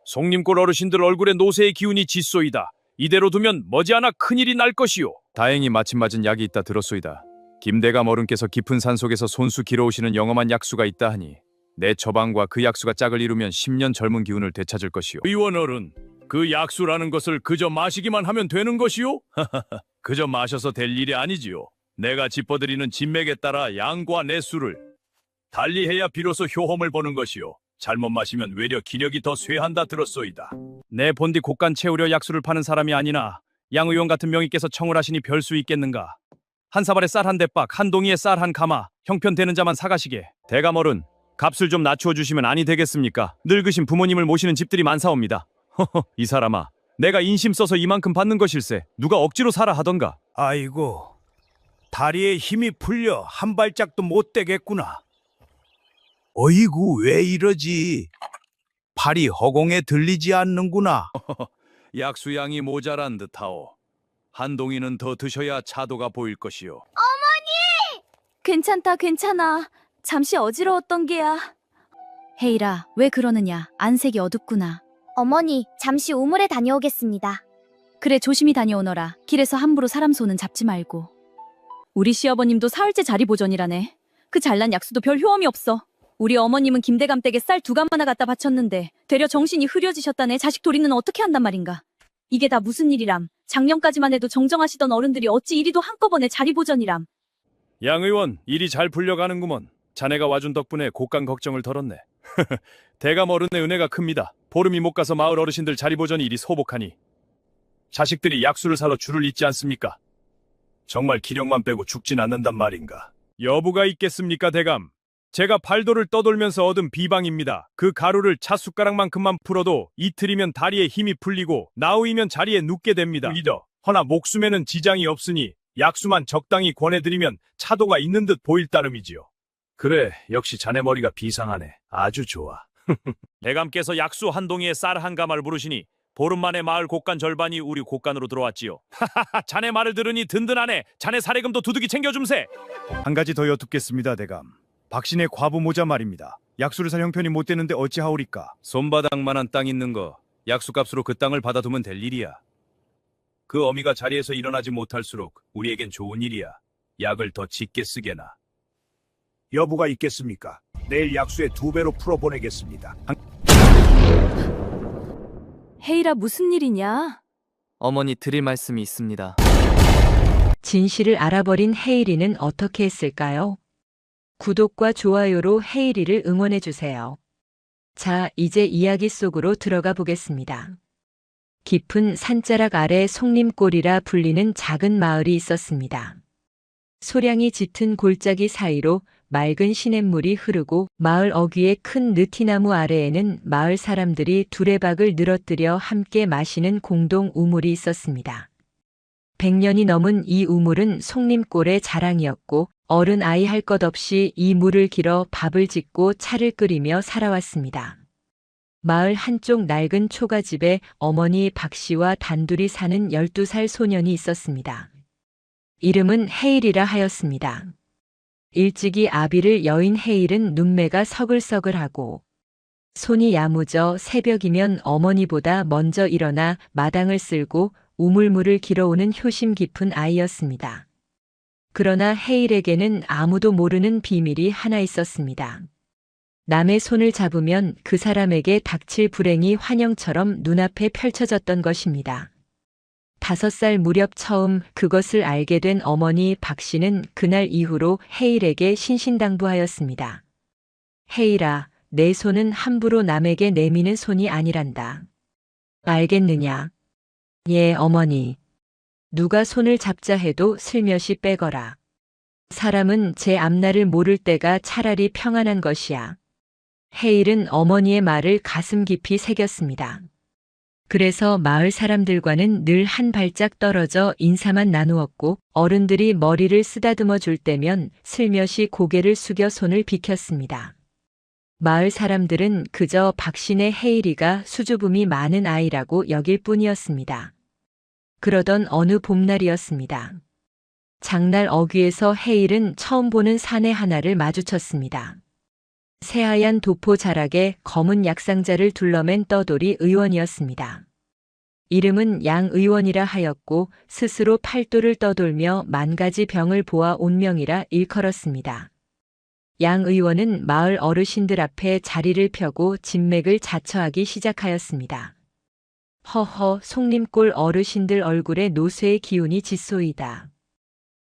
송림골 어르신들 얼굴에 노쇠의 기운이 짙소이다. 이대로 두면 머지않아 큰일이 날 것이오. 다행히 마침 맞은 약이 있다 들었소이다. 김대감 어른께서 깊은 산속에서 손수 길어오시는 영험한 약수가 있다 하니 내 처방과 그 약수가 짝을 이루면 10년 젊은 기운을 되찾을 것이오. 의원 어른, 그 약수라는 것을 그저 마시기만 하면 되는 것이오? 그저 마셔서 될 일이 아니지요. 내가 짚어드리는 진맥에 따라 양과 내수를 달리해야 비로소 효험을 보는 것이오. 잘못 마시면 외려 기력이 더 쇠한다 들었소이다. 내 본디 곡간 채우려 약수를 파는 사람이 아니나 양 의원 같은 명의께서 청을 하시니 별 수 있겠는가. 한 사발에 쌀 한 대박, 한 동이에 쌀 한 가마, 형편되는 자만 사가시게. 대감 어른, 값을 좀 낮추어 주시면 아니 되겠습니까? 늙으신 부모님을 모시는 집들이 많사옵니다. 이 사람아, 내가 인심 써서 이만큼 받는 것일세. 누가 억지로 사라 하던가. 아이고, 다리에 힘이 풀려 한 발짝도 못 떼겠구나. 어이구, 왜 이러지? 팔이 허공에 들리지 않는구나. 약수양이 모자란 듯하오. 한 동이는 더 드셔야 차도가 보일 것이오. 괜찮다, 괜찮아. 잠시 어지러웠던 게야. 헤이라, 왜 그러느냐? 안색이 어둡구나. 어머니, 잠시 우물에 다녀오겠습니다. 그래, 조심히 다녀오너라. 길에서 함부로 사람 손은 잡지 말고. 우리 시어머님도 사흘째 자리 보전이라네. 그 잘난 약수도 별 효험이 없어. 우리 어머님은 김대감 댁에 쌀 2가마나 갖다 바쳤는데 되려 정신이 흐려지셨다네. 자식 도리는 어떻게 한단 말인가. 이게 다 무슨 일이람. 작년까지만 해도 정정하시던 어른들이 어찌 이리도 한꺼번에 자리 보전이람. 양 의원, 일이 잘 풀려가는구먼. 자네가 와준 덕분에 곡간 걱정을 덜었네. 대감 어른의 은혜가 큽니다. 보름이 못 가서 마을 어르신들 자리 보전이 이리 소복하니 자식들이 약수를 사러 줄을 잇지 않습니까? 정말 기력만 빼고 죽진 않는단 말인가. 여부가 있겠습니까, 대감? 제가 팔도를 떠돌면서 얻은 비방입니다. 그 가루를 찻숟가락만큼만 풀어도 이틀이면 다리에 힘이 풀리고 나흘이면 자리에 눕게 됩니다. 리더, 허나 목숨에는 지장이 없으니 약수만 적당히 권해드리면 차도가 있는 듯 보일 따름이지요. 그래, 역시 자네 머리가 비상하네. 아주 좋아. 대감께서 약수 한 동이에 쌀 한 가마를 부르시니 보름 만에 마을 곡간 절반이 우리 곡간으로 들어왔지요. 자네 말을 들으니 든든하네. 자네 사례금도 두둑이 챙겨줌세. 한 가지 더 여쭙겠습니다, 대감. 박신의 과부 모자 말입니다. 약수를 살 형편이 못 되는데 어찌하오리까? 손바닥만한 땅 있는 거 약수값으로 그 땅을 받아두면 될 일이야. 그 어미가 자리에서 일어나지 못할수록 우리에겐 좋은 일이야. 약을 더 짙게 쓰게나. 여부가 있겠습니까? 내일 약수의 2배로 풀어보내겠습니다. 헤이라, 무슨 일이냐? 어머니 드릴 말씀이 있습니다. 진실을 알아버린 헤이리는 어떻게 했을까요? 구독과 좋아요로 헤이리를 응원해주세요. 자, 이제 이야기 속으로 들어가 보겠습니다. 깊은 산자락 아래 송림골이라 불리는 작은 마을이 있었습니다. 소량이 짙은 골짜기 사이로 맑은 시냇물이 흐르고 마을 어귀의 큰 느티나무 아래에는 마을 사람들이 두레박을 늘어뜨려 함께 마시는 공동 우물이 있었습니다. 100년이 넘은 이 우물은 송림골의 자랑이었고 어른 아이 할 것 없이 이 물을 길어 밥을 짓고 차를 끓이며 살아왔습니다. 마을 한쪽 낡은 초가집에 어머니 박씨와 단둘이 사는 12살 소년이 있었습니다. 이름은 헤일이라 하였습니다. 일찍이 아비를 여인 헤일은 눈매가 서글서글하고 손이 야무져 새벽이면 어머니보다 먼저 일어나 마당을 쓸고 우물물을 길어오는 효심 깊은 아이였습니다. 그러나 헤일에게는 아무도 모르는 비밀이 하나 있었습니다. 남의 손을 잡으면 그 사람에게 닥칠 불행이 환영처럼 눈앞에 펼쳐졌던 것입니다. 5살 무렵 처음 그것을 알게 된 어머니 박씨는 그날 이후로 헤일에게 신신당부하였습니다. 헤일아, 내 손은 함부로 남에게 내미는 손이 아니란다. 알겠느냐? 예, 어머니. 누가 손을 잡자 해도 슬며시 빼거라. 사람은 제 앞날을 모를 때가 차라리 평안한 것이야. 헤일은 어머니의 말을 가슴 깊이 새겼습니다. 그래서 마을 사람들과는 늘 한 발짝 떨어져 인사만 나누었고 어른들이 머리를 쓰다듬어 줄 때면 슬며시 고개를 숙여 손을 비켰습니다. 마을 사람들은 그저 박신의 헤일이가 수줍음이 많은 아이라고 여길 뿐이었습니다. 그러던 어느 봄날이었습니다. 장날 어귀에서 헤일은 처음 보는 사내 하나를 마주쳤습니다. 새하얀 도포 자락에 검은 약상자를 둘러맨 떠돌이 의원이었습니다. 이름은 양 의원이라 하였고 스스로 팔도를 떠돌며 만가지 병을 보아 온명이라 일컬었습니다. 양 의원은 마을 어르신들 앞에 자리를 펴고 진맥을 자처하기 시작하였습니다. 허허, 송림골 어르신들 얼굴에 노쇠의 기운이 짙소이다.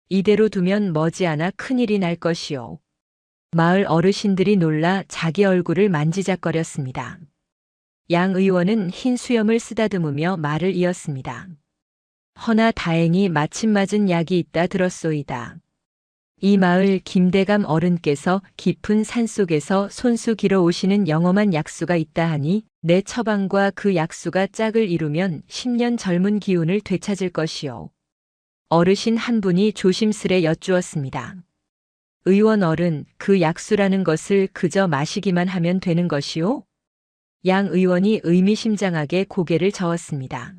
이대로 두면 머지않아 큰일이 날 것이오. 마을 어르신들이 놀라 자기 얼굴을 만지작거렸습니다. 양 의원은 흰 수염을 쓰다듬으며 말을 이었습니다. 허나 다행히 마침 맞은 약이 있다 들었소이다. 이 마을 김대감 어른께서 깊은 산속에서 손수 길어 오시는 영험한 약수가 있다 하니 내 처방과 그 약수가 짝을 이루면 10년 젊은 기운을 되찾을 것이오. 어르신 한 분이 조심스레 여쭈었습니다. 의원 어른, 그 약수라는 것을 그저 마시기만 하면 되는 것이오? 양 의원이 의미심장하게 고개를 저었습니다.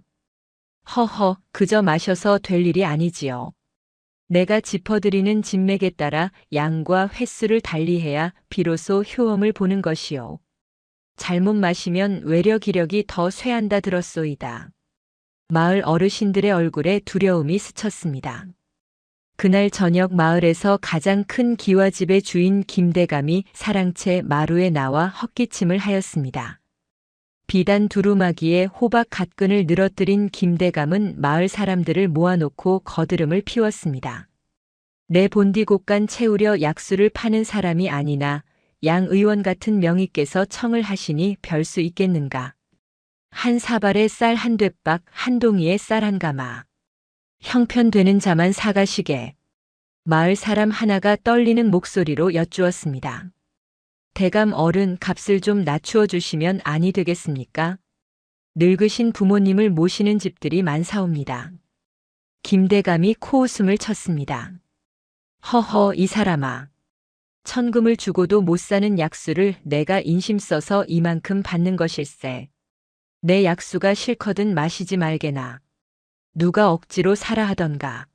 허허, 그저 마셔서 될 일이 아니지요. 내가 짚어드리는 진맥에 따라 양과 횟수를 달리해야 비로소 효험을 보는 것이요. 잘못 마시면 외려 기력이 더 쇠한다 들었소이다. 마을 어르신들의 얼굴에 두려움이 스쳤습니다. 그날 저녁 마을에서 가장 큰 기와집의 주인 김대감이 사랑채 마루에 나와 헛기침을 하였습니다. 비단 두루마기에 호박 갓근을 늘어뜨린 김대감은 마을 사람들을 모아놓고 거드름을 피웠습니다. 내 본디 곳간 채우려 약수를 파는 사람이 아니나 양 의원 같은 명의께서 청을 하시니 별 수 있겠는가. 한 사발에 쌀 한 되박, 한 동이에 쌀 한 가마. 형편되는 자만 사가시게. 마을 사람 하나가 떨리는 목소리로 여쭈었습니다. 대감 어른, 값을 좀 낮추어 주시면 아니 되겠습니까? 늙으신 부모님을 모시는 집들이 많사옵니다. 김대감이 코웃음을 쳤습니다. 허허, 이 사람아. 천금을 주고도 못 사는 약수를 내가 인심 써서 이만큼 받는 것일세. 내 약수가 싫거든 마시지 말게나. 누가 억지로 사라 하던가.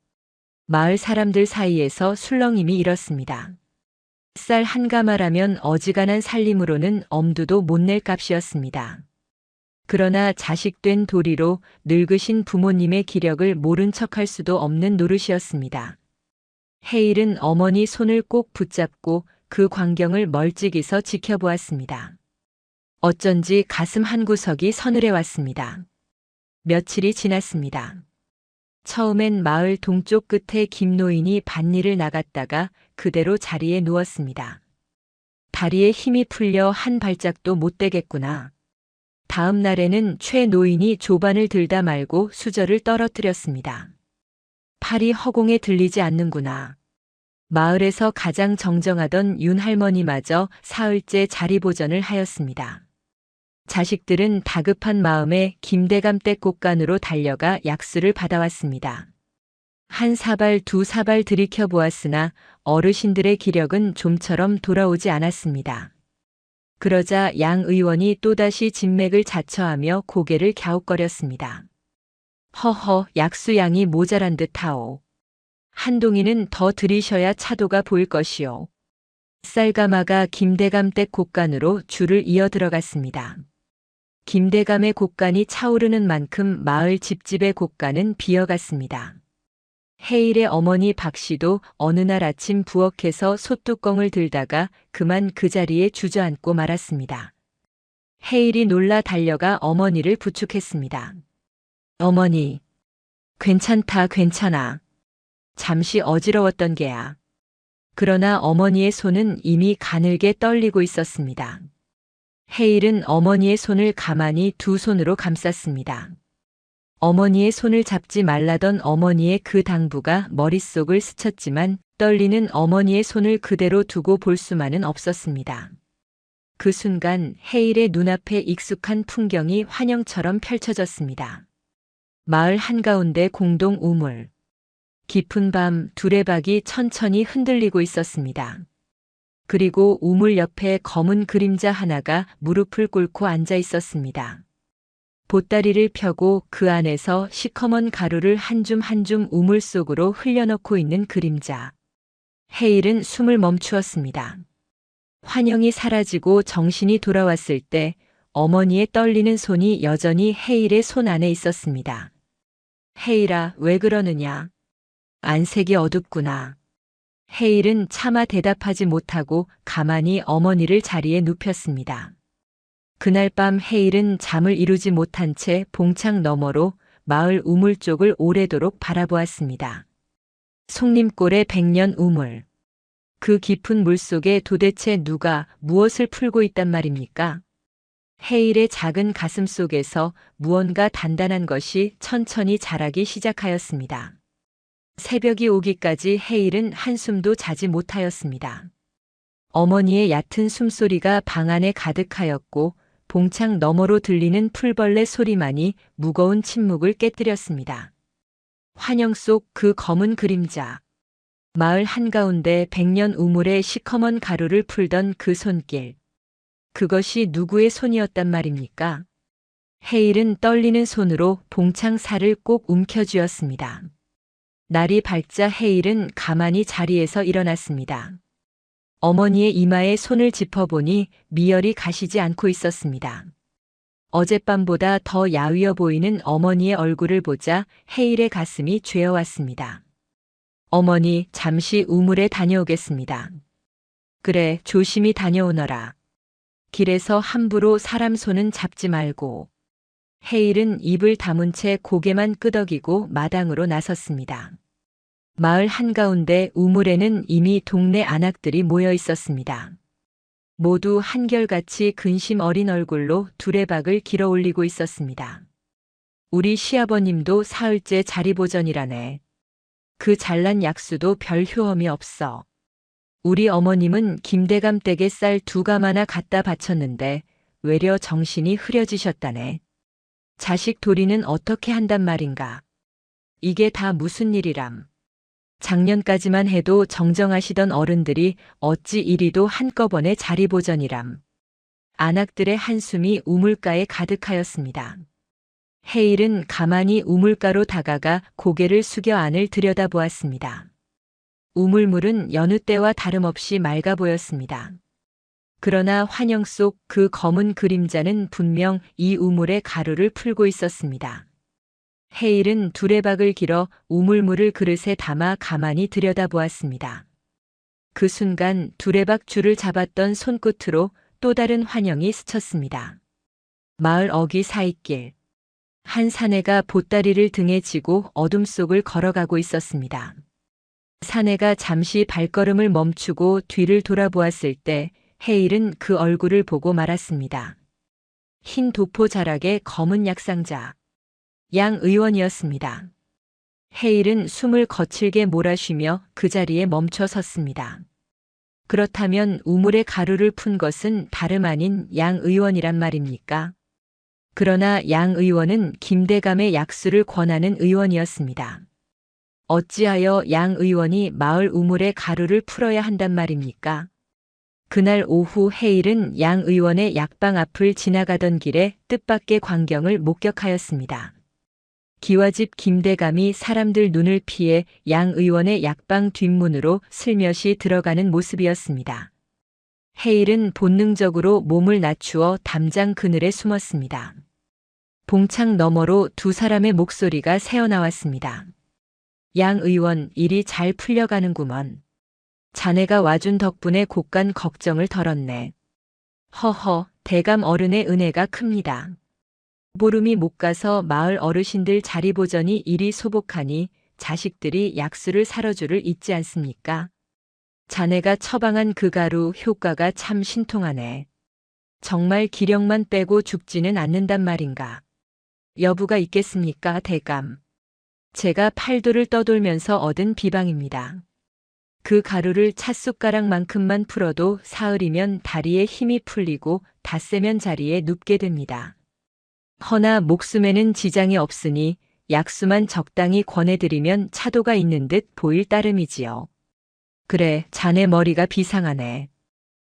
마을 사람들 사이에서 술렁임이 일었습니다. 쌀 한 가마라면 어지간한 살림으로는 엄두도 못 낼 값이었습니다. 그러나 자식된 도리로 늙으신 부모님의 기력을 모른 척할 수도 없는 노릇이었습니다. 해일은 어머니 손을 꼭 붙잡고 그 광경을 멀찍이서 지켜보았습니다. 어쩐지 가슴 한구석이 서늘해 왔습니다. 며칠이 지났습니다. 처음엔 마을 동쪽 끝에 김노인이 밭일을 나갔다가 그대로 자리에 누웠습니다. 다리에 힘이 풀려 한 발짝도 못 떼겠구나. 다음 날에는 최 노인이 조반을 들다 말고 수저를 떨어뜨렸습니다. 팔이 허공에 들리지 않는구나. 마을에서 가장 정정하던 윤 할머니마저 사흘째 자리보전을 하였습니다. 자식들은 다급한 마음에 김대감 댁 곳간으로 달려가 약수를 받아왔습니다. 한 사발 두 사발 들이켜 보았으나 어르신들의 기력은 좀처럼 돌아오지 않았습니다. 그러자 양 의원이 또다시 진맥을 자처하며 고개를 갸웃거렸습니다. 허허, 약수 양이 모자란 듯하오. 한 동이는 더 들이셔야 차도가 보일 것이오. 쌀가마가 김대감 댁 곳간으로 줄을 이어 들어갔습니다. 김대감의 곳간이 차오르는 만큼 마을 집집의 곳간은 비어갔습니다. 해일의 어머니 박씨도 어느 날 아침 부엌에서 솥뚜껑을 들다가 그만 그 자리에 주저앉고 말았습니다. 해일이 놀라 달려가 어머니를 부축했습니다. 어머니, 괜찮다, 괜찮아. 잠시 어지러웠던 게야. 그러나 어머니의 손은 이미 가늘게 떨리고 있었습니다. 해일은 어머니의 손을 가만히 두 손으로 감쌌습니다. 어머니의 손을 잡지 말라던 어머니의 그 당부가 머릿속을 스쳤지만 떨리는 어머니의 손을 그대로 두고 볼 수만은 없었습니다. 그 순간 해일의 눈앞에 익숙한 풍경이 환영처럼 펼쳐졌습니다. 마을 한가운데 공동 우물. 깊은 밤 두레박이 천천히 흔들리고 있었습니다. 그리고 우물 옆에 검은 그림자 하나가 무릎을 꿇고 앉아 있었습니다. 보따리를 펴고 그 안에서 시커먼 가루를 한 줌 한 줌 우물 속으로 흘려넣고 있는 그림자. 해일은 숨을 멈추었습니다. 환영이 사라지고 정신이 돌아왔을 때 어머니의 떨리는 손이 여전히 헤일의 손 안에 있었습니다. 헤일아, 왜 그러느냐? 안색이 어둡구나. 헤일은 차마 대답하지 못하고 가만히 어머니를 자리에 눕혔습니다. 그날 밤 헤일은 잠을 이루지 못한 채 봉창 너머로 마을 우물 쪽을 오래도록 바라보았습니다. 송림골의 백년 우물. 그 깊은 물속에 도대체 누가 무엇을 풀고 있단 말입니까? 헤일의 작은 가슴 속에서 무언가 단단한 것이 천천히 자라기 시작하였습니다. 새벽이 오기까지 헤일은 한숨도 자지 못하였습니다. 어머니의 얕은 숨소리가 방 안에 가득하였고 봉창 너머로 들리는 풀벌레 소리만이 무거운 침묵을 깨뜨렸습니다. 환영 속 그 검은 그림자. 마을 한가운데 백년 우물에 시커먼 가루를 풀던 그 손길. 그것이 누구의 손이었단 말입니까? 헤일은 떨리는 손으로 봉창 살을 꼭 움켜쥐었습니다. 날이 밝자 헤일은 가만히 자리에서 일어났습니다. 어머니의 이마에 손을 짚어보니 미열이 가시지 않고 있었습니다. 어젯밤보다 더 야위어 보이는 어머니의 얼굴을 보자 헤일의 가슴이 죄어왔습니다. 어머니, 잠시 우물에 다녀오겠습니다. 그래, 조심히 다녀오너라. 길에서 함부로 사람 손은 잡지 말고. 헤일은 입을 다문 채 고개만 끄덕이고 마당으로 나섰습니다. 마을 한가운데 우물에는 이미 동네 안악들이 모여 있었습니다. 모두 한결같이 근심 어린 얼굴로 두레박을 길어 올리고 있었습니다. 우리 시아버님도 사흘째 자리보전이라네. 그 잘난 약수도 별 효험이 없어. 우리 어머님은 김대감 댁에 쌀 2감 하나 갖다 바쳤는데 외려 정신이 흐려지셨다네. 자식 도리는 어떻게 한단 말인가. 이게 다 무슨 일이람. 작년까지만 해도 정정하시던 어른들이 어찌 이리도 한꺼번에 자리보전이람. 안악들의 한숨이 우물가에 가득하였습니다. 헤일은 가만히 우물가로 다가가 고개를 숙여 안을 들여다보았습니다. 우물물은 여느 때와 다름없이 맑아 보였습니다. 그러나 환영 속 그 검은 그림자는 분명 이 우물의 가루를 풀고 있었습니다. 헤일은 두레박을 길어 우물물을 그릇에 담아 가만히 들여다보았습니다. 그 순간 두레박 줄을 잡았던 손끝으로 또 다른 환영이 스쳤습니다. 마을 어귀 사이길. 한 사내가 보따리를 등에 지고 어둠 속을 걸어가고 있었습니다. 사내가 잠시 발걸음을 멈추고 뒤를 돌아보았을 때 헤일은 그 얼굴을 보고 말았습니다. 흰 도포 자락의 검은 약상자. 양 의원이었습니다. 헤일은 숨을 거칠게 몰아쉬며 그 자리에 멈춰 섰습니다. 그렇다면 우물에 가루를 푼 것은 다름 아닌 양 의원이란 말입니까? 그러나 양 의원은 김대감의 약수를 권하는 의원이었습니다. 어찌하여 양 의원이 마을 우물에 가루를 풀어야 한단 말입니까? 그날 오후 헤일은 양 의원의 약방 앞을 지나가던 길에 뜻밖의 광경을 목격하였습니다. 기와집 김대감이 사람들 눈을 피해 양 의원의 약방 뒷문으로 슬며시 들어가는 모습이었습니다. 헤일은 본능적으로 몸을 낮추어 담장 그늘에 숨었습니다. 봉창 너머로 2 사람의 목소리가 새어나왔습니다. 양 의원, 일이 잘 풀려가는구먼. 자네가 와준 덕분에 곳간 걱정을 덜었네. 허허, 대감 어른의 은혜가 큽니다. 보름이 못 가서 마을 어르신들 자리보전이 이리 소복하니 자식들이 약수를 사러 주를 잊지 않습니까? 자네가 처방한 그 가루 효과가 참 신통하네. 정말 기력만 빼고 죽지는 않는단 말인가. 여부가 있겠습니까, 대감? 제가 팔도를 떠돌면서 얻은 비방입니다. 그 가루를 찻숟가락만큼만 풀어도 사흘이면 다리에 힘이 풀리고 닷새면 자리에 눕게 됩니다. 허나 목숨에는 지장이 없으니 약수만 적당히 권해드리면 차도가 있는 듯 보일 따름이지요. 그래, 자네 머리가 비상하네.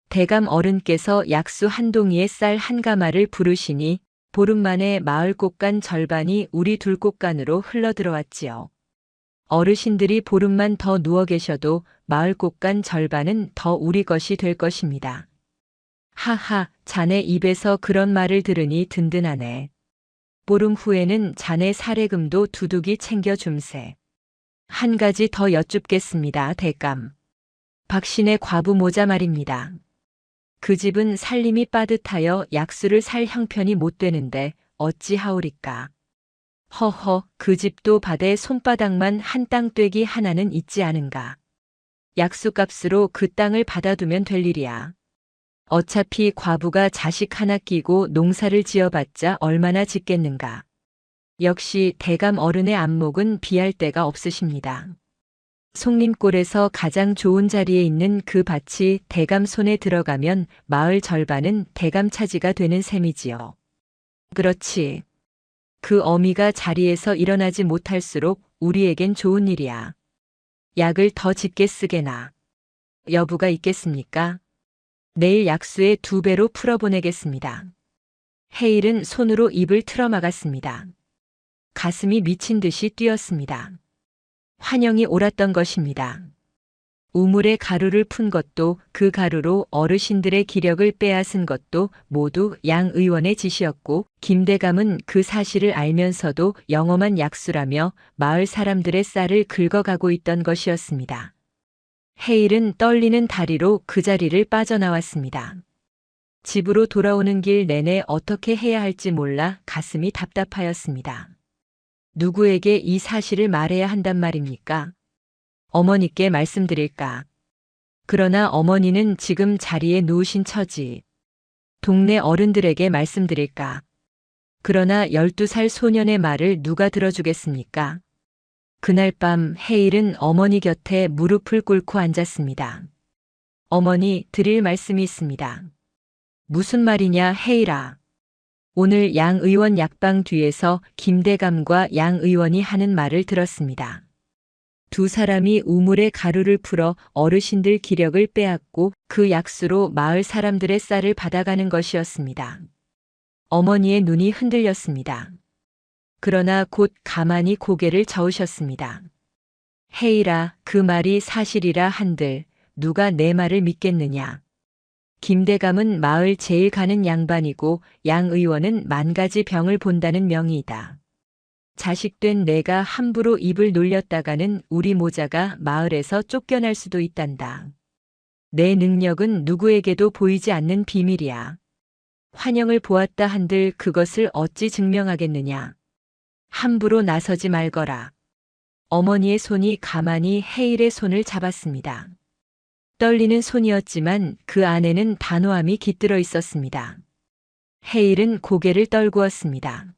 대감 어른께서 약수 한 동이에 쌀 한 가마를 부르시니 보름 만에 마을 곳간 절반이 우리 둘 곳간으로 흘러들어왔지요. 어르신들이 보름만 더 누워 계셔도 마을 곳간 절반은 더 우리 것이 될 것입니다. 하하, 자네 입에서 그런 말을 들으니 든든하네. 보름 후에는 자네 사례금도 두둑이 챙겨줌세. 한 가지 더 여쭙겠습니다, 대감. 박신의 과부 모자 말입니다. 그 집은 살림이 빠듯하여 약수를 살 형편이 못 되는데 어찌하오리까. 허허, 그 집도 바대 손바닥만 한 땅떼기 하나는 있지 않은가. 약수값으로 그 땅을 받아두면 될 일이야. 어차피 과부가 자식 하나 끼고 농사를 지어봤자 얼마나 짓겠는가. 역시 대감 어른의 안목은 비할 데가 없으십니다. 송림골에서 가장 좋은 자리에 있는 그 밭이 대감 손에 들어가면 마을 절반은 대감 차지가 되는 셈이지요. 그렇지. 그 어미가 자리에서 일어나지 못할수록 우리에겐 좋은 일이야. 약을 더 짙게 쓰게나. 여부가 있겠습니까? 내일 약수에 2배로 풀어보내겠습니다. 헤일은 손으로 입을 틀어막았습니다. 가슴이 미친 듯이 뛰었습니다. 환영이 옳았던 것입니다. 우물에 가루를 푼 것도 그 가루로 어르신들의 기력을 빼앗은 것도 모두 양 의원의 짓이었고 김대감은 그 사실을 알면서도 영험한 약수라며 마을 사람들의 쌀을 긁어가고 있던 것이었습니다. 헤일은 떨리는 다리로 그 자리를 빠져나왔습니다. 집으로 돌아오는 길 내내 어떻게 해야 할지 몰라 가슴이 답답하였습니다. 누구에게 이 사실을 말해야 한단 말입니까? 어머니께 말씀드릴까? 그러나 어머니는 지금 자리에 누우신 처지. 동네 어른들에게 말씀드릴까? 그러나 12살 소년의 말을 누가 들어주겠습니까? 그날 밤 헤일은 어머니 곁에 무릎을 꿇고 앉았습니다. 어머니, 드릴 말씀이 있습니다. 무슨 말이냐, 헤일아. 오늘 양 의원 약방 뒤에서 김대감과 양 의원이 하는 말을 들었습니다. 두 사람이 우물에 가루를 풀어 어르신들 기력을 빼앗고 그 약수로 마을 사람들의 쌀을 받아가는 것이었습니다. 어머니의 눈이 흔들렸습니다. 그러나 곧 가만히 고개를 저으셨습니다. 헤일아, 그 말이 사실이라 한들 누가 내 말을 믿겠느냐. 김대감은 마을 제일 가는 양반이고 양 의원은 10,000가지 병을 본다는 명의이다. 자식된 내가 함부로 입을 놀렸다가는 우리 모자가 마을에서 쫓겨날 수도 있단다. 내 능력은 누구에게도 보이지 않는 비밀이야. 환영을 보았다 한들 그것을 어찌 증명하겠느냐. 함부로 나서지 말거라. 어머니의 손이 가만히 헤일의 손을 잡았습니다. 떨리는 손이었지만 그 안에는 단호함이 깃들어 있었습니다. 헤일은 고개를 떨구었습니다.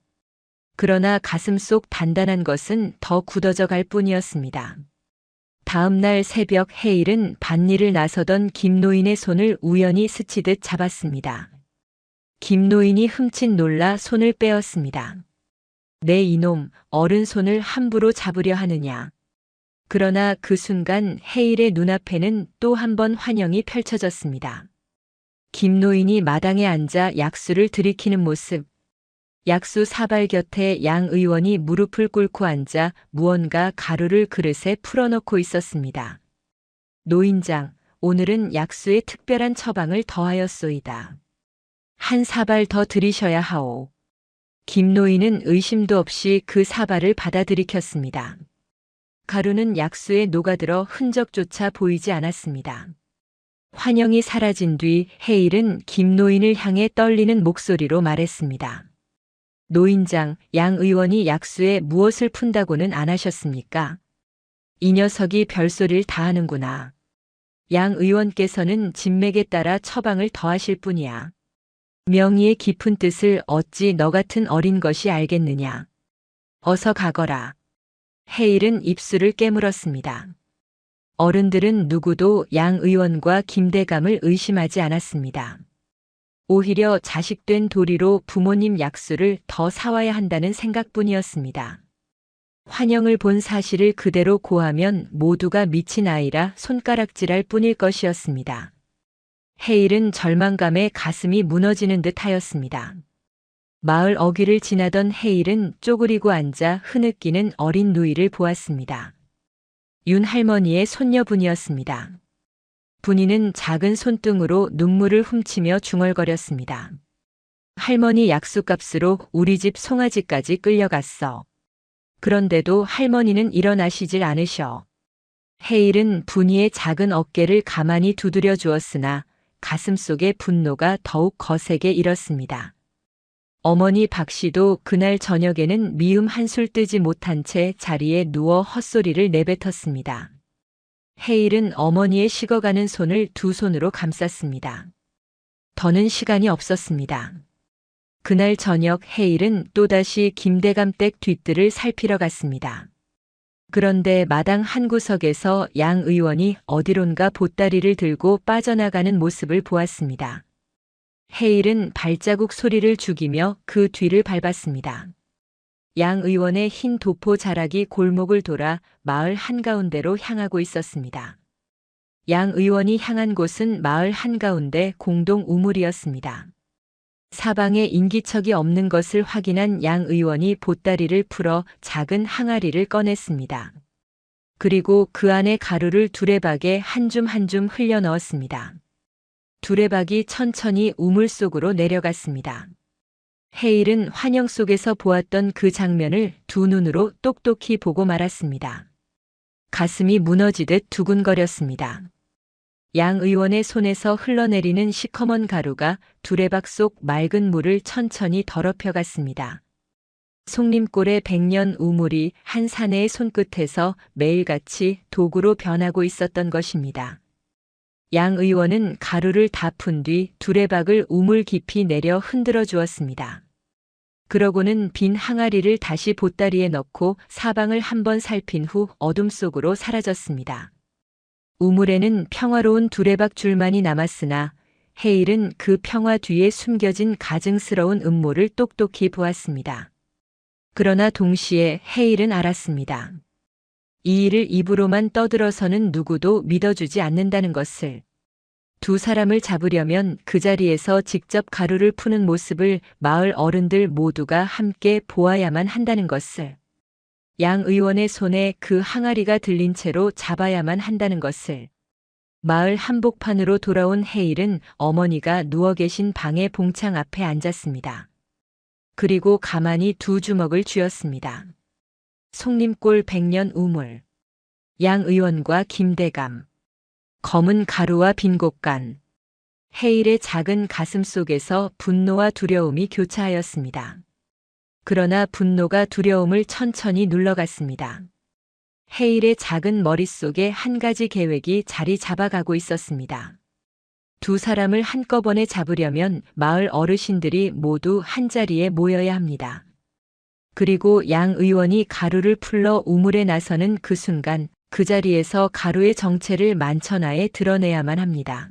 그러나 가슴 속 단단한 것은 더 굳어져 갈 뿐이었습니다. 다음 날 새벽 헤일은 밭일을 나서던 김노인의 손을 우연히 스치듯 잡았습니다. 김노인이 흠칫 놀라 손을 빼었습니다. 내 이놈, 어른 손을 함부로 잡으려 하느냐. 그러나 그 순간 헤일의 눈앞에는 또 한 번 환영이 펼쳐졌습니다. 김노인이 마당에 앉아 약수를 들이키는 모습. 약수 사발 곁에 양 의원이 무릎을 꿇고 앉아 무언가 가루를 그릇에 풀어넣고 있었습니다. 노인장, 오늘은 약수에 특별한 처방을 더하였소이다. 한 사발 더 들이셔야 하오. 김노인은 의심도 없이 그 사발을 받아 들이켰습니다. 가루는 약수에 녹아들어 흔적조차 보이지 않았습니다. 환영이 사라진 뒤 헤일은 김노인을 향해 떨리는 목소리로 말했습니다. 노인장, 양 의원이 약수에 무엇을 푼다고는 안 하셨습니까? 이 녀석이 별소리를 다 하는구나. 양 의원께서는 진맥에 따라 처방을 더하실 뿐이야. 명의의 깊은 뜻을 어찌 너 같은 어린 것이 알겠느냐. 어서 가거라. 헤일은 입술을 깨물었습니다. 어른들은 누구도 양 의원과 김대감을 의심하지 않았습니다. 오히려 자식된 도리로 부모님 약수를 더 사와야 한다는 생각뿐이었습니다. 환영을 본 사실을 그대로 고하면 모두가 미친 아이라 손가락질할 뿐일 것이었습니다. 헤일은 절망감에 가슴이 무너지는 듯 하였습니다. 마을 어귀를 지나던 헤일은 쪼그리고 앉아 흐느끼는 어린 누이를 보았습니다. 윤 할머니의 손녀분이었습니다. 분이는 작은 손등으로 눈물을 훔치며 중얼거렸습니다. 할머니 약수값으로 우리 집 송아지까지 끌려갔어. 그런데도 할머니는 일어나시질 않으셔. 헤일은 분이의 작은 어깨를 가만히 두드려 주었으나 가슴속의 분노가 더욱 거세게 일었습니다. 어머니 박씨도 그날 저녁에는 미음 한술 뜨지 못한 채 자리에 누워 헛소리를 내뱉었습니다. 헤일은 어머니의 식어가는 손을 두 손으로 감쌌습니다. 더는 시간이 없었습니다. 그날 저녁 헤일은 또다시 김대감 댁 뒷뜰을 살피러 갔습니다. 그런데 마당 한 구석에서 양 의원이 어디론가 보따리를 들고 빠져나가는 모습을 보았습니다. 헤일은 발자국 소리를 죽이며 그 뒤를 밟았습니다. 양 의원의 흰 도포 자락이 골목을 돌아 마을 한가운데로 향하고 있었습니다. 양 의원이 향한 곳은 마을 한가운데 공동 우물이었습니다. 사방에 인기척이 없는 것을 확인한 양 의원이 보따리를 풀어 작은 항아리를 꺼냈습니다. 그리고 그 안에 가루를 두레박에 한 줌 한 줌 흘려 넣었습니다. 두레박이 천천히 우물 속으로 내려갔습니다. 헤일은 환영 속에서 보았던 그 장면을 두 눈으로 똑똑히 보고 말았습니다. 가슴이 무너지듯 두근거렸습니다. 양 의원의 손에서 흘러내리는 시커먼 가루가 두레박 속 맑은 물을 천천히 더럽혀 갔습니다. 송림골의 백년 우물이 한 사내의 손끝에서 매일같이 도구로 변하고 있었던 것입니다. 양 의원은 가루를 다 푼 뒤 두레박을 우물 깊이 내려 흔들어 주었습니다. 그러고는 빈 항아리를 다시 보따리에 넣고 사방을 한번 살핀 후 어둠 속으로 사라졌습니다. 우물에는 평화로운 두레박 줄만이 남았으나 헤일은 그 평화 뒤에 숨겨진 가증스러운 음모를 똑똑히 보았습니다. 그러나 동시에 헤일은 알았습니다. 이 일을 입으로만 떠들어서는 누구도 믿어주지 않는다는 것을. 두 사람을 잡으려면 그 자리에서 직접 가루를 푸는 모습을 마을 어른들 모두가 함께 보아야만 한다는 것을. 양 의원의 손에 그 항아리가 들린 채로 잡아야만 한다는 것을. 마을 한복판으로 돌아온 헤일은 어머니가 누워 계신 방의 봉창 앞에 앉았습니다. 그리고 가만히 두 주먹을 쥐었습니다. 송림골 백년 우물. 양 의원과 김대감. 검은 가루와 빈 곳간. 헤일의 작은 가슴 속에서 분노와 두려움이 교차하였습니다. 그러나 분노가 두려움을 천천히 눌러갔습니다. 헤일의 작은 머릿속에 한 가지 계획이 자리 잡아가고 있었습니다. 두 사람을 한꺼번에 잡으려면 마을 어르신들이 모두 한자리에 모여야 합니다. 그리고 양 의원이 가루를 풀러 우물에 나서는 그 순간 그 자리에서 가루의 정체를 만천하에 드러내야만 합니다.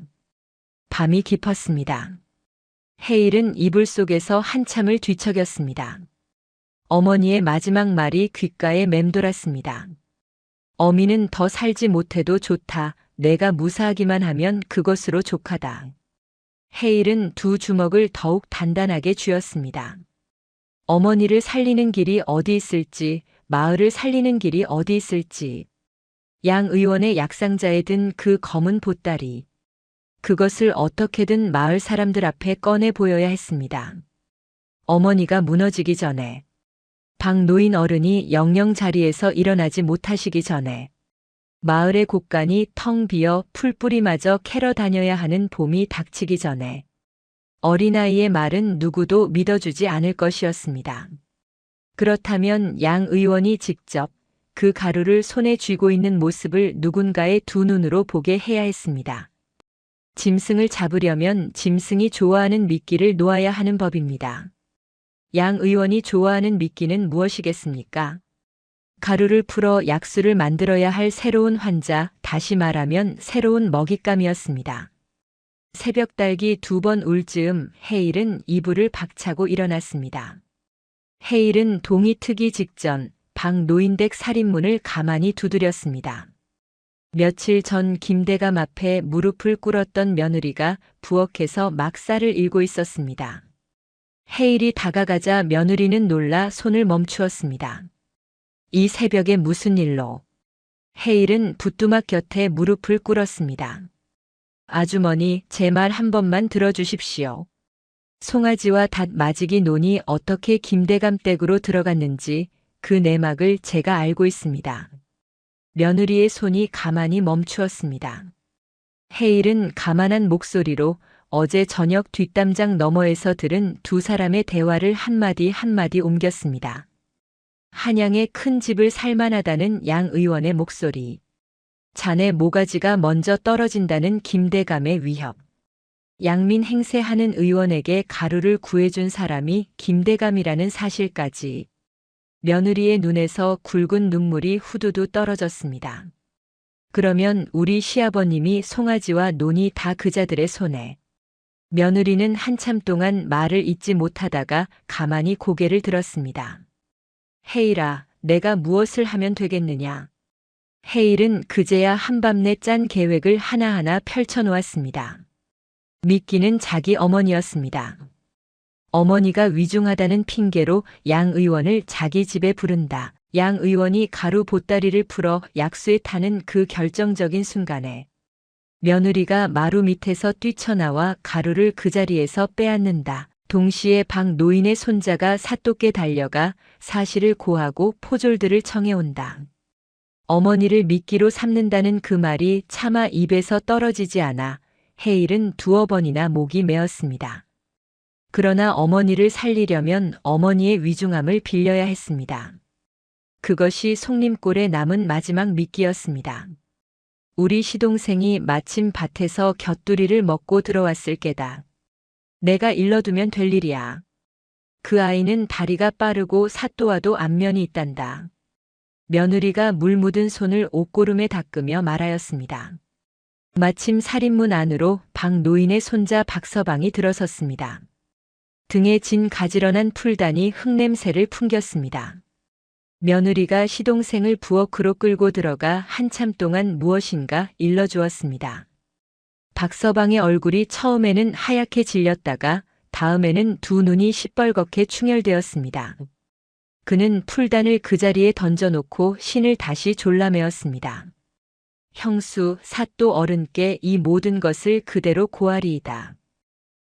밤이 깊었습니다. 헤일은 이불 속에서 한참을 뒤척였습니다. 어머니의 마지막 말이 귓가에 맴돌았습니다. 어미는 더 살지 못해도 좋다. 내가 무사하기만 하면 그것으로 족하다. 헤일은 두 주먹을 더욱 단단하게 쥐었습니다. 어머니를 살리는 길이 어디 있을지, 마을을 살리는 길이 어디 있을지. 양 의원의 약상자에 든 그 검은 보따리. 그것을 어떻게든 마을 사람들 앞에 꺼내 보여야 했습니다. 어머니가 무너지기 전에. 박 노인 어른이 영영 자리에서 일어나지 못하시기 전에. 마을의 곳간이 텅 비어 풀뿌리마저 캐러 다녀야 하는 봄이 닥치기 전에. 어린아이의 말은 누구도 믿어주지 않을 것이었습니다. 그렇다면 양 의원이 직접 그 가루를 손에 쥐고 있는 모습을 누군가의 두 눈으로 보게 해야 했습니다. 짐승을 잡으려면 짐승이 좋아하는 미끼를 놓아야 하는 법입니다. 양 의원이 좋아하는 미끼는 무엇이겠습니까? 가루를 풀어 약수를 만들어야 할 새로운 환자, 다시 말하면 새로운 먹잇감이었습니다. 새벽 달기 두 번 울 즈음 헤일은 이불을 박차고 일어났습니다. 헤일은 동이 트기 직전 박 노인댁 살인문을 가만히 두드렸습니다. 며칠 전 김대감 앞에 무릎을 꿇었던 며느리가 부엌에서 막 쌀을 일고 있었습니다. 헤일이 다가가자 며느리는 놀라 손을 멈추었습니다. 이 새벽에 무슨 일로? 헤일은 부뚜막 곁에 무릎을 꿇었습니다. 아주머니, 제 말 한 번만 들어주십시오. 송아지와 닷 맞이기 논이 어떻게 김대감 댁으로 들어갔는지 그 내막을 제가 알고 있습니다. 며느리의 손이 가만히 멈추었습니다. 헤일은 가만한 목소리로 어제 저녁 뒷담장 너머에서 들은 두 사람의 대화를 한마디 한마디 옮겼습니다. 한양에 큰 집을 살만하다는 양 의원의 목소리. 자네 모가지가 먼저 떨어진다는 김대감의 위협. 양민 행세하는 의원에게 가루를 구해준 사람이 김대감이라는 사실까지. 며느리의 눈에서 굵은 눈물이 후두두 떨어졌습니다. 그러면 우리 시아버님이 송아지와 논이 다 그자들의 손에. 며느리는 한참 동안 말을 잇지 못하다가 가만히 고개를 들었습니다. 헤일아, 내가 무엇을 하면 되겠느냐? 헤일은 그제야 한밤내 짠 계획을 하나하나 펼쳐놓았습니다. 미끼는 자기 어머니였습니다. 어머니가 위중하다는 핑계로 양 의원을 자기 집에 부른다. 양 의원이 가루 보따리를 풀어 약수에 타는 그 결정적인 순간에 며느리가 마루 밑에서 뛰쳐나와 가루를 그 자리에서 빼앗는다. 동시에 박 노인의 손자가 사또께 달려가 사실을 고하고 포졸들을 청해온다. 어머니를 미끼로 삼는다는 그 말이 차마 입에서 떨어지지 않아 헤일은 두어 번이나 목이 메었습니다. 그러나 어머니를 살리려면 어머니의 위중함을 빌려야 했습니다. 그것이 송림골에 남은 마지막 미끼였습니다. 우리 시동생이 마침 밭에서 곁두리를 먹고 들어왔을 게다. 내가 일러두면 될 일이야. 그 아이는 다리가 빠르고 사또와도 안면이 있단다. 며느리가 물 묻은 손을 옷고름에 닦으며 말하였습니다. 마침 살인문 안으로 박 노인의 손자 박서방이 들어섰습니다. 등에 진 가지런한 풀단이 흙냄새를 풍겼습니다. 며느리가 시동생을 부엌으로 끌고 들어가 한참 동안 무엇인가 일러주었습니다. 박서방의 얼굴이 처음에는 하얗게 질렸다가 다음에는 두 눈이 시뻘겋게 충혈되었습니다. 그는 풀단을 그 자리에 던져놓고 신을 다시 졸라매었습니다. 형수, 사또 어른께 이 모든 것을 그대로 고하리이다.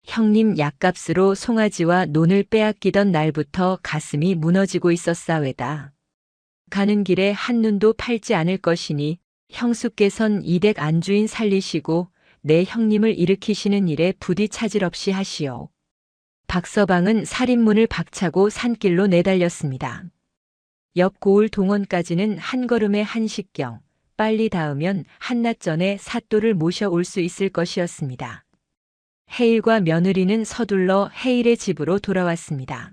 형님 약값으로 송아지와 논을 빼앗기던 날부터 가슴이 무너지고 있었사외다. 가는 길에 한눈도 팔지 않을 것이니 형수께선 이댁 안주인 살리시고 내 형님을 일으키시는 일에 부디 차질 없이 하시오. 박서방은 살인문을 박차고 산길로 내달렸습니다. 옆 고을 동원까지는 한 걸음의 한식경, 빨리 닿으면 한낮 전에 사또를 모셔올 수 있을 것이었습니다. 헤일과 며느리는 서둘러 헤일의 집으로 돌아왔습니다.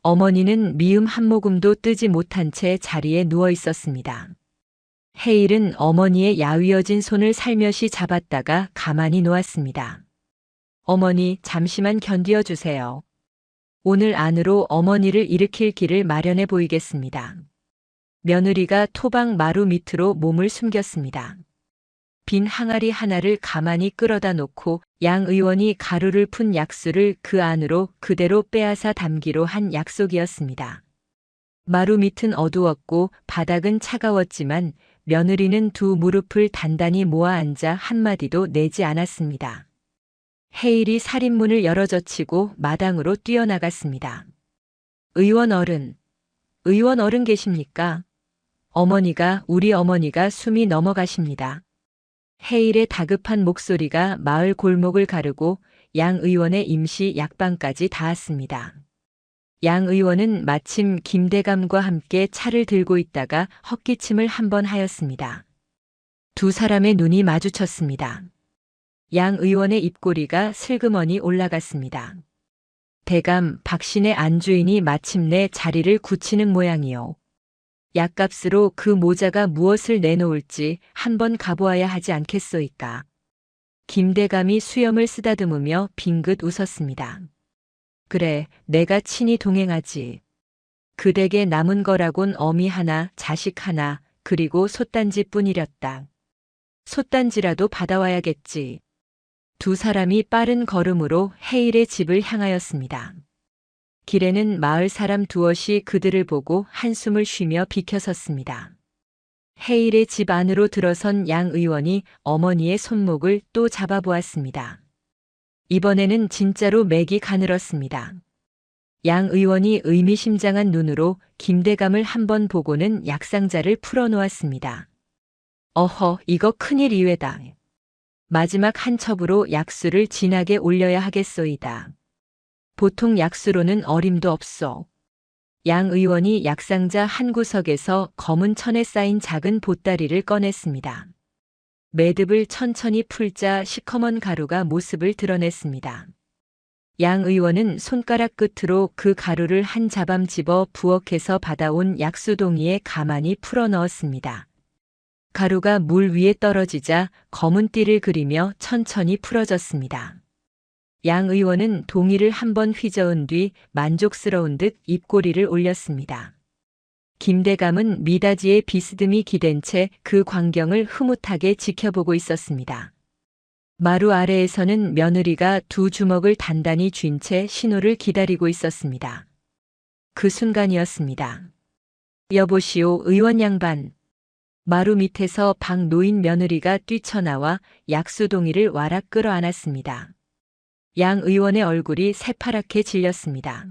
어머니는 미음 한 모금도 뜨지 못한 채 자리에 누워 있었습니다. 헤일은 어머니의 야위어진 손을 살며시 잡았다가 가만히 놓았습니다. 어머니, 잠시만 견디어 주세요. 오늘 안으로 어머니를 일으킬 길을 마련해 보이겠습니다. 며느리가 토방 마루 밑으로 몸을 숨겼습니다. 빈 항아리 하나를 가만히 끌어다 놓고 양 의원이 가루를 푼 약수를 그 안으로 그대로 빼앗아 담기로 한 약속이었습니다. 마루 밑은 어두웠고 바닥은 차가웠지만 며느리는 두 무릎을 단단히 모아 앉아 한마디도 내지 않았습니다. 헤일이 살인문을 열어젖히고 마당으로 뛰어나갔습니다. 의원 어른 계십니까? 우리 어머니가 숨이 넘어가십니다. 헤일의 다급한 목소리가 마을 골목을 가르고 양 의원의 임시 약방까지 닿았습니다. 양 의원은 마침 김대감과 함께 차를 들고 있다가 헛기침을 한번 하였습니다. 두 사람의 눈이 마주쳤습니다. 양 의원의 입꼬리가 슬그머니 올라갔습니다. 대감, 박신의 안주인이 마침내 자리를 굳히는 모양이요. 약값으로 그 모자가 무엇을 내놓을지 한번 가보아야 하지 않겠소이까. 김대감이 수염을 쓰다듬으며 빙긋 웃었습니다. 그래, 내가 친히 동행하지. 그 댁에 남은 거라곤 어미 하나, 자식 하나, 그리고 솥단지뿐이렸다. 솥단지라도 받아와야겠지. 두 사람이 빠른 걸음으로 헤일의 집을 향하였습니다. 길에는 마을 사람 두엇이 그들을 보고 한숨을 쉬며 비켜섰습니다. 해일의 집 안으로 들어선 양 의원이 어머니의 손목을 또 잡아보았습니다. 이번에는 진짜로 맥이 가늘었습니다. 양 의원이 의미심장한 눈으로 김대감을 한번 보고는 약상자를 풀어놓았습니다. 어허, 이거 큰일 이외다. 마지막 한 첩으로 약수를 진하게 올려야 하겠소이다. 보통 약수로는 어림도 없소. 양 의원이 약상자 한 구석에서 검은 천에 쌓인 작은 보따리를 꺼냈습니다. 매듭을 천천히 풀자 시커먼 가루가 모습을 드러냈습니다. 양 의원은 손가락 끝으로 그 가루를 한 자밤 집어 부엌에서 받아온 약수동이에 가만히 풀어 넣었습니다. 가루가 물 위에 떨어지자 검은 띠를 그리며 천천히 풀어졌습니다. 양 의원은 동이를 한번 휘저은 뒤 만족스러운 듯 입꼬리를 올렸습니다. 김대감은 미닫이에 비스듬히 기댄 채 그 광경을 흐뭇하게 지켜보고 있었습니다. 마루 아래에서는 며느리가 두 주먹을 단단히 쥔 채 신호를 기다리고 있었습니다. 그 순간이었습니다. 여보시오, 의원 양반. 마루 밑에서 방 놓인 며느리가 뛰쳐나와 약수동이를 와락 끌어안았습니다. 양 의원의 얼굴이 새파랗게 질렸습니다.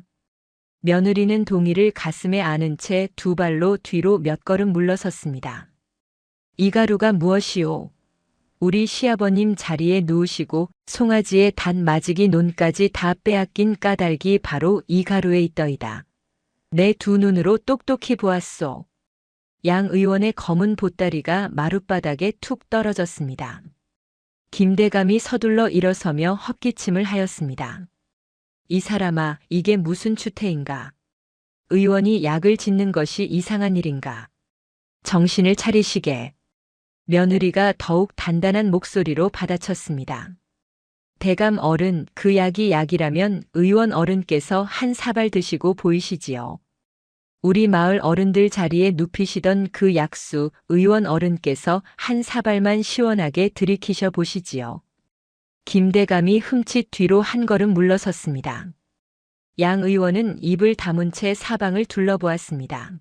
며느리는 동이를 가슴에 안은 채 두 발로 뒤로 몇 걸음 물러섰습니다. 이 가루가 무엇이오? 우리 시아버님 자리에 누우시고 송아지의 단마지기 논까지 다 빼앗긴 까닭이 바로 이 가루에 있더이다. 내 두 눈으로 똑똑히 보았소. 양 의원의 검은 보따리가 마룻바닥에 툭 떨어졌습니다. 김대감이 서둘러 일어서며 헛기침을 하였습니다. 이 사람아, 이게 무슨 추태인가? 의원이 약을 짓는 것이 이상한 일인가? 정신을 차리시게. 며느리가 더욱 단단한 목소리로 받아쳤습니다. 대감 어른, 그 약이 약이라면 의원 어른께서 한 사발 드시고 보이시지요. 우리 마을 어른들 자리에 눕히시던 그 약수 의원 어른께서 한 사발만 시원하게 들이키셔 보시지요. 김대감이 흠칫 뒤로 한 걸음 물러섰습니다. 양 의원은 입을 다문 채 사방을 둘러보았습니다.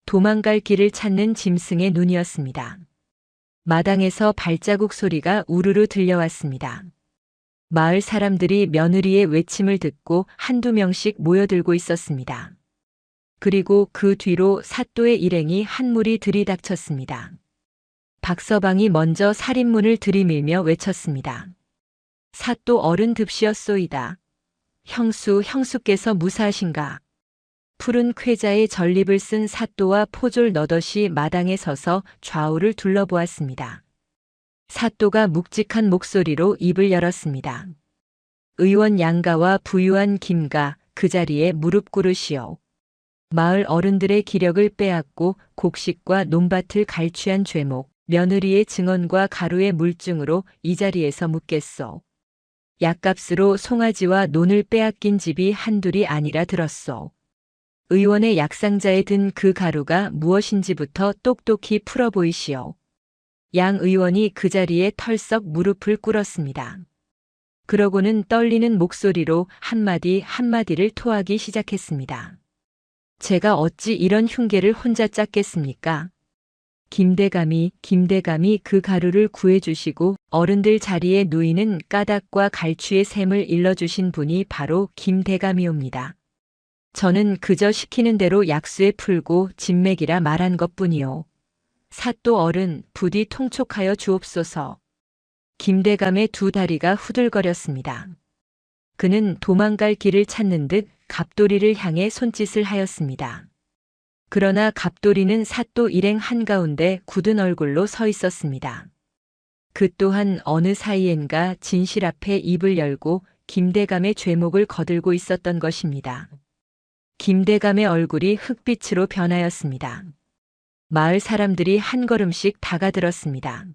도망갈 길을 찾는 짐승의 눈이었습니다. 마당에서 발자국 소리가 우르르 들려왔습니다. 마을 사람들이 며느리의 외침을 듣고 한두 명씩 모여들고 있었습니다. 그리고 그 뒤로 사또의 일행이 한 무리 들이닥쳤습니다. 박서방이 먼저 살인문을 들이밀며 외쳤습니다. 사또 어른 듭시었소이다. 형수께서 무사하신가? 푸른 쾌자의 전립을 쓴 사또와 포졸 너덧이 마당에 서서 좌우를 둘러보았습니다. 사또가 묵직한 목소리로 입을 열었습니다. 의원 양가와 부유한 김가, 그 자리에 무릎 꿇으시오. 마을 어른들의 기력을 빼앗고 곡식과 논밭을 갈취한 죄목, 며느리의 증언과 가루의 물증으로 이 자리에서 묻겠소. 약값으로 송아지와 논을 빼앗긴 집이 한둘이 아니라 들었소. 의원의 약상자에 든 그 가루가 무엇인지부터 똑똑히 풀어 보이시오. 양 의원이 그 자리에 털썩 무릎을 꿇었습니다. 그러고는 떨리는 목소리로 한마디 한마디를 토하기 시작했습니다. 제가 어찌 이런 흉계를 혼자 짰겠습니까? 김대감이 그 가루를 구해주시고 어른들 자리에 누이는 까닭과 갈취의 셈을 일러주신 분이 바로 김대감이옵니다. 저는 그저 시키는 대로 약수에 풀고 진맥이라 말한 것뿐이요. 사또 어른, 부디 통촉하여 주옵소서. 김대감의 두 다리가 후들거렸습니다. 그는 도망갈 길을 찾는 듯 갑돌이를 향해 손짓을 하였습니다. 그러나 갑돌이는 사또 일행 한가운데 굳은 얼굴로 서 있었습니다. 그 또한 어느 사이엔가 진실 앞에 입을 열고 김대감의 죄목을 거들고 있었던 것입니다. 김대감의 얼굴이 흑빛으로 변하였습니다. 마을 사람들이 한 걸음씩 다가들었습니다.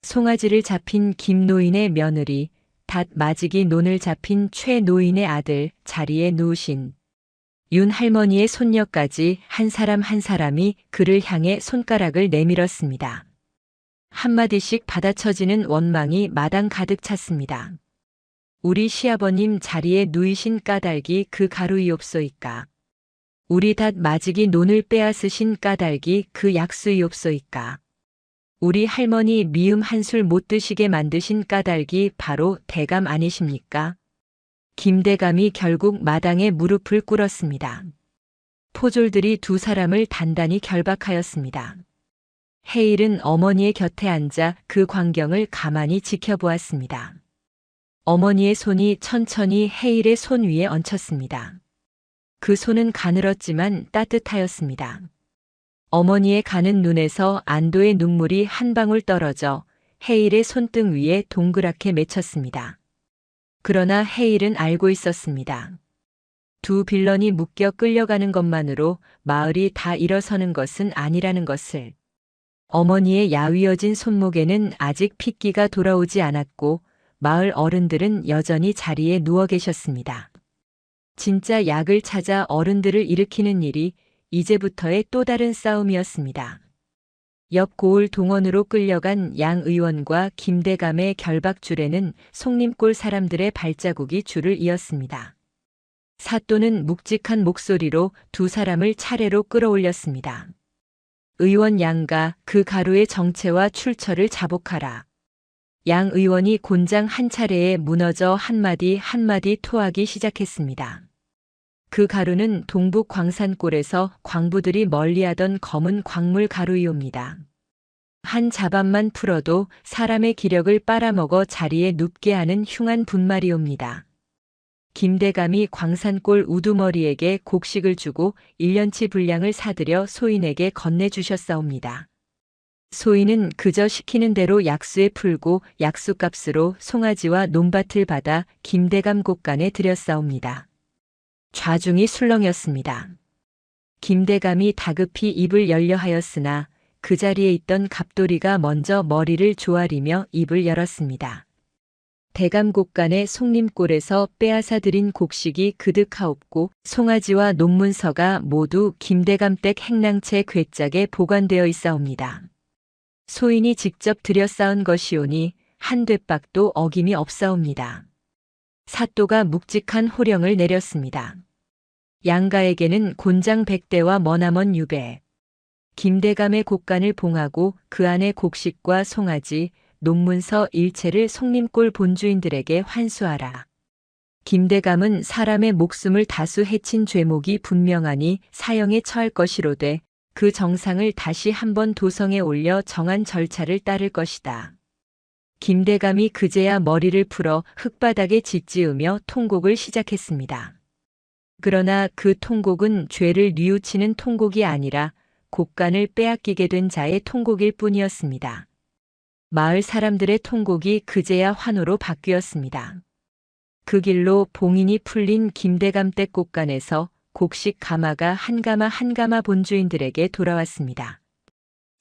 송아지를 잡힌 김노인의 며느리, 닷 마지기 논을 잡힌 최 노인의 아들, 자리에 누우신 윤 할머니의 손녀까지 한 사람 한 사람이 그를 향해 손가락을 내밀었습니다. 한마디씩 받아쳐지는 원망이 마당 가득 찼습니다. 우리 시아버님 자리에 누이신 까닭이 그 가루이옵소이까. 우리 닷 마지기 논을 빼앗으신 까닭이 그 약수이옵소이까. 우리 할머니 미음 한술 못 드시게 만드신 까닭이 바로 대감 아니십니까? 김대감이 결국 마당에 무릎을 꿇었습니다. 포졸들이 두 사람을 단단히 결박하였습니다. 헤일은 어머니의 곁에 앉아 그 광경을 가만히 지켜보았습니다. 어머니의 손이 천천히 헤일의 손 위에 얹혔습니다. 그 손은 가늘었지만 따뜻하였습니다. 어머니의 가는 눈에서 안도의 눈물이 한 방울 떨어져 헤일의 손등 위에 동그랗게 맺혔습니다. 그러나 헤일은 알고 있었습니다. 두 빌런이 묶여 끌려가는 것만으로 마을이 다 일어서는 것은 아니라는 것을. 어머니의 야위어진 손목에는 아직 핏기가 돌아오지 않았고 마을 어른들은 여전히 자리에 누워 계셨습니다. 진짜 약을 찾아 어른들을 일으키는 일이 이제부터의 또 다른 싸움이었습니다. 옆 고을 동원으로 끌려간 양 의원과 김대감의 결박줄에는 송림골 사람들의 발자국이 줄을 이었습니다. 사또는 묵직한 목소리로 두 사람을 차례로 끌어올렸습니다. 의원 양가 그 가루의 정체와 출처를 자복하라. 양 의원이 곤장 한 차례에 무너져 한마디 한마디 토하기 시작했습니다. 그 가루는 동북 광산골에서 광부들이 멀리하던 검은 광물 가루이옵니다. 한 자반만 풀어도 사람의 기력을 빨아먹어 자리에 눕게 하는 흉한 분말이옵니다. 김대감이 광산골 우두머리에게 곡식을 주고 1년치 분량을 사들여 소인에게 건네주셨사옵니다. 소인은 그저 시키는 대로 약수에 풀고 약수값으로 송아지와 논밭을 받아 김대감 곳간에 들였사옵니다. 좌중이 술렁였습니다. 김대감이 다급히 입을 열려 하였으나 그 자리에 있던 갑돌이가 먼저 머리를 조아리며 입을 열었습니다. 대감 곳간의 송림골에서 빼앗아 들인 곡식이 그득하옵고 송아지와 논문서가 모두 김대감댁 행랑채 괴짝에 보관되어 있사옵니다. 소인이 직접 들여 쌓은 것이오니 한 되박도 어김이 없사옵니다. 사또가 묵직한 호령을 내렸습니다. 양가에게는 곤장 100대와 머나먼 유배, 김대감의 곳간을 봉하고 그 안에 곡식과 송아지, 논문서 일체를 송림골 본주인들에게 환수하라. 김대감은 사람의 목숨을 다수 해친 죄목이 분명하니 사형에 처할 것이로되 그 정상을 다시 한번 도성에 올려 정한 절차를 따를 것이다. 김대감이 그제야 머리를 풀어 흙바닥에 짓지으며 통곡을 시작했습니다. 그러나 그 통곡은 죄를 뉘우치는 통곡이 아니라 곳간을 빼앗기게 된 자의 통곡일 뿐이었습니다. 마을 사람들의 통곡이 그제야 환호로 바뀌었습니다. 그 길로 봉인이 풀린 김대감댁 곳간에서 곡식 가마가 한 가마 한 가마 본주인들에게 돌아왔습니다.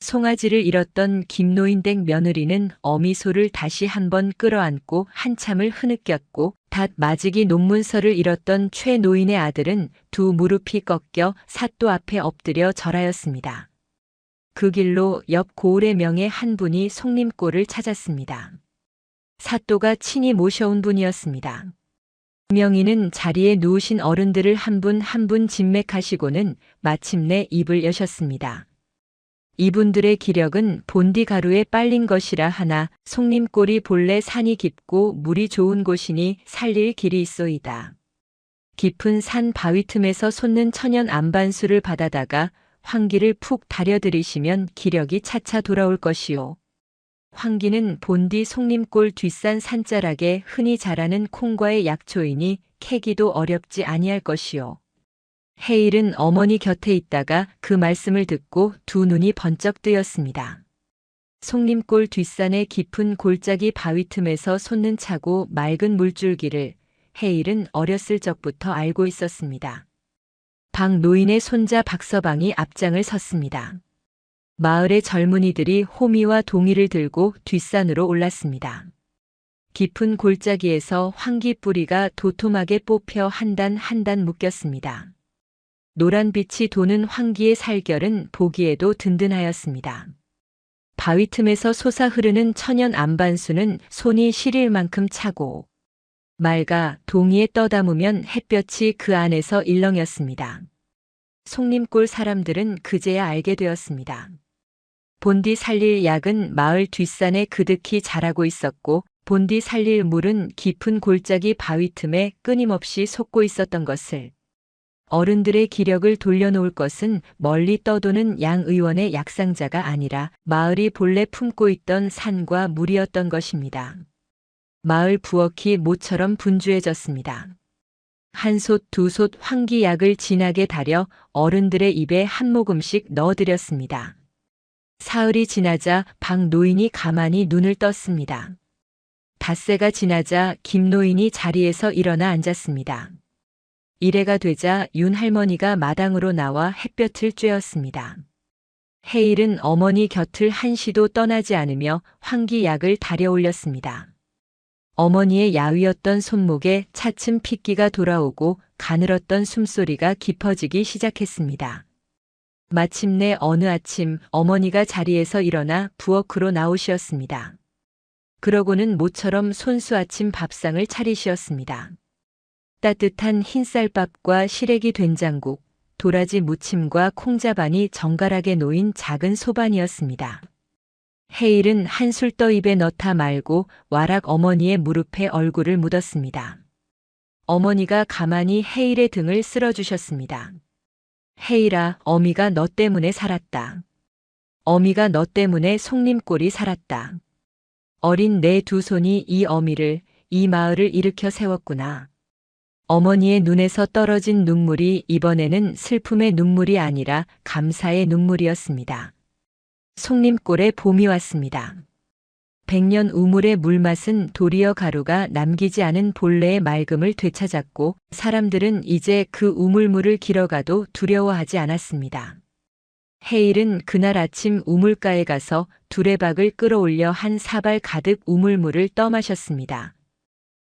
송아지를 잃었던 김노인댁 며느리는 어미소를 다시 한번 끌어안고 한참을 흐느꼈고 닷 마지기 논문서를 잃었던 최 노인의 아들은 두 무릎이 꺾여 사또 앞에 엎드려 절하였습니다. 그 길로 옆 고을의 명의 한 분이 송림골을 찾았습니다. 사또가 친히 모셔온 분이었습니다. 명의는 자리에 누우신 어른들을 한 분 한 분 진맥하시고는 마침내 입을 여셨습니다. 이분들의 기력은 본디 가루에 빨린 것이라 하나 송림골이 본래 산이 깊고 물이 좋은 곳이니 살릴 길이 있소이다. 깊은 산 바위 틈에서 솟는 천연 안반수를 받아다가 환기를 푹 다려들이시면 기력이 차차 돌아올 것이요. 환기는 본디 송림골 뒷산 산자락에 흔히 자라는 콩과의 약초이니 캐기도 어렵지 아니할 것이요. 헤일은 어머니 곁에 있다가 그 말씀을 듣고 두 눈이 번쩍 뜨였습니다. 송림골 뒷산의 깊은 골짜기 바위 틈에서 솟는 차고 맑은 물줄기를 헤일은 어렸을 적부터 알고 있었습니다. 박 노인의 손자 박서방이 앞장을 섰습니다. 마을의 젊은이들이 호미와 동이를 들고 뒷산으로 올랐습니다. 깊은 골짜기에서 황기 뿌리가 도톰하게 뽑혀 한 단 한 단 묶였습니다. 노란 빛이 도는 황기의 살결은 보기에도 든든하였습니다. 바위 틈에서 솟아 흐르는 천연 안반수는 손이 시릴 만큼 차고 맑아 동이에 떠담으면 햇볕이 그 안에서 일렁였습니다. 송림골 사람들은 그제야 알게 되었습니다. 본디 살릴 약은 마을 뒷산에 그득히 자라고 있었고 본디 살릴 물은 깊은 골짜기 바위 틈에 끊임없이 솟고 있었던 것을, 어른들의 기력을 돌려놓을 것은 멀리 떠도는 양 의원의 약상자가 아니라 마을이 본래 품고 있던 산과 물이었던 것입니다. 마을 부엌이 모처럼 분주해졌습니다. 한 솥, 두 솥 황기약을 진하게 달여 어른들의 입에 한 모금씩 넣어드렸습니다. 사흘이 지나자 박 노인이 가만히 눈을 떴습니다. 닷새가 지나자 김 노인이 자리에서 일어나 앉았습니다. 이래가 되자 윤 할머니가 마당으로 나와 햇볕을 쬐었습니다. 해일은 어머니 곁을 한시도 떠나지 않으며 황기약을 달여 올렸습니다. 어머니의 야위었던 손목에 차츰 핏기가 돌아오고 가늘었던 숨소리가 깊어지기 시작했습니다. 마침내 어느 아침 어머니가 자리에서 일어나 부엌으로 나오시었습니다. 그러고는 모처럼 손수 아침 밥상을 차리시었습니다. 따뜻한 흰쌀밥과 시래기 된장국, 도라지 무침과 콩자반이 정갈하게 놓인 작은 소반이었습니다. 해일은 한술 떠 입에 넣다 말고 와락 어머니의 무릎에 얼굴을 묻었습니다. 어머니가 가만히 해일의 등을 쓸어주셨습니다. 해일아, 어미가 너 때문에 살았다. 어미가 너 때문에 송림골이 살았다. 어린 내 두 손이 이 어미를, 이 마을을 일으켜 세웠구나. 어머니의 눈에서 떨어진 눈물이 이번에는 슬픔의 눈물이 아니라 감사의 눈물이었습니다. 송림골에 봄이 왔습니다. 100년 우물의 물맛은 도리어 가루가 남기지 않은 본래의 맑음을 되찾았고 사람들은 이제 그 우물물을 길어가도 두려워하지 않았습니다. 해일은 그날 아침 우물가에 가서 두레박을 끌어올려 한 사발 가득 우물물을 떠마셨습니다.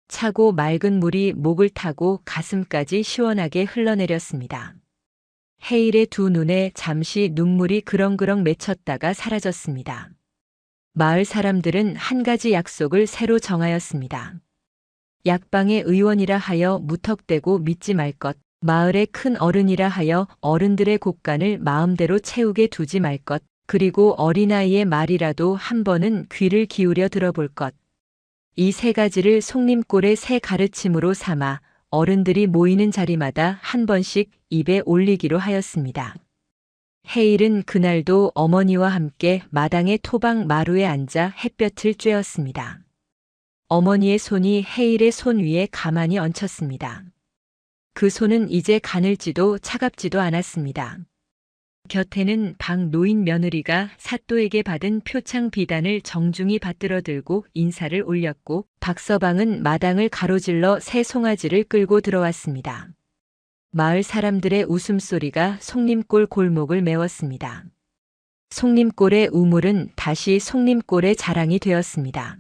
차고 맑은 물이 목을 타고 가슴까지 시원하게 흘러내렸습니다. 해일의 두 눈에 잠시 눈물이 그렁그렁 맺혔다가 사라졌습니다. 마을 사람들은 한 가지 약속을 새로 정하였습니다. 약방의 의원이라 하여 무턱대고 믿지 말 것, 마을의 큰 어른이라 하여 어른들의 곳간을 마음대로 채우게 두지 말 것, 그리고 어린아이의 말이라도 한 번은 귀를 기울여 들어볼 것. 이 세 가지를 송림골의 새 가르침으로 삼아 어른들이 모이는 자리마다 한 번씩 입에 올리기로 하였습니다. 해일은 그날도 어머니와 함께 마당의 토방 마루에 앉아 햇볕을 쬐었습니다. 어머니의 손이 해일의 손 위에 가만히 얹혔습니다. 그 손은 이제 가늘지도 차갑지도 않았습니다. 곁에는 박 노인 며느리가 사또에게 받은 표창 비단을 정중히 받들어 들고 인사를 올렸고 박서방은 마당을 가로질러 새 송아지를 끌고 들어왔습니다. 마을 사람들의 웃음소리가 송림골 골목을 메웠습니다. 송림골의 우물은 다시 송림골의 자랑이 되었습니다.